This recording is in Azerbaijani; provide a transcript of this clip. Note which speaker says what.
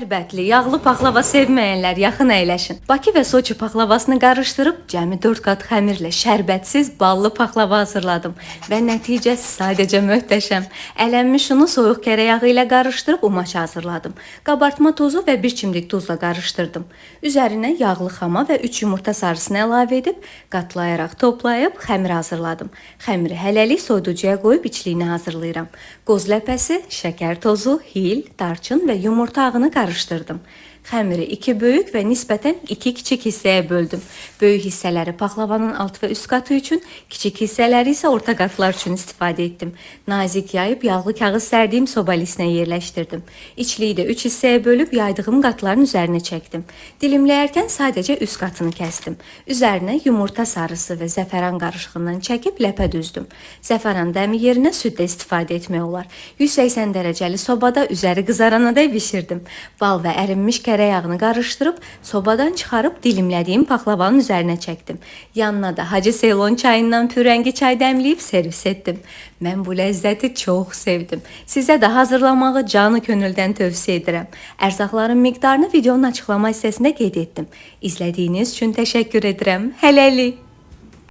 Speaker 1: Şərbətli, yağlı paxlava sevməyənlər yaxın əyləşin. Bakı və Soçi paxlavasını qarışdırıb cəmi 4 qat xəmirlə şərbətsiz ballı paxlava hazırladım və nəticəsi sadəcə möhtəşəm. Ələnmiş unu soyuq kərə yağı ilə qarışdırıb umaç hazırladım. Qabartma tozu və 1 çimdik duzla qarışdırdım. Üzərinə yağlı xama və 3 yumurta sarısını əlavə edib qatlayaraq toplayıb xəmir hazırladım. Xəmiri hələlik soyuducuya qoyub içliyini hazırlayıram. Qoz ləpəsi, şəkər tozu, hil, darçın və yumurta ağını qarışdırdım. Xəmiri 2 böyük və nisbətən 2 kiçik hissəyə böldüm. Böyük hissələri paxlavanın alt və üst qatı üçün, kiçik hissələri isə orta qatlar üçün istifadə etdim. Nazik yayıb yağlı kağız sərdiyim soba lisinə yerləşdirdim. İçliyi də 3 hissəyə bölüb yaydığım qatların üzərinə çəkdim. Dilimləyərkən sadəcə üst qatını kəsdim. Üzərinə yumurta sarısı və zəfəran qarışığından çəkib ləpə düzdüm. Zəfəran dəmi yerinə süddə istifadə etmək olar. 180 dərəcəli sobada üzəri qızarana da bişirdim. Bal və ərinmiş kərə yağını qarışdırıb sobadan çıxarıb dilimlədiyim paxlavanın üzərinə çəkdim. Yanına da Hacı Seylon çayından pürəngi çay dəmləyib servis etdim. Mən bu ləzzəti çox sevdim. Sizə də hazırlamağı canı könüldən tövsiyə edirəm. Ərzaqların miqdarını videonun açıqlama hissəsində qeyd etdim. İzlədiyiniz üçün təşəkkür edirəm. Hələlik.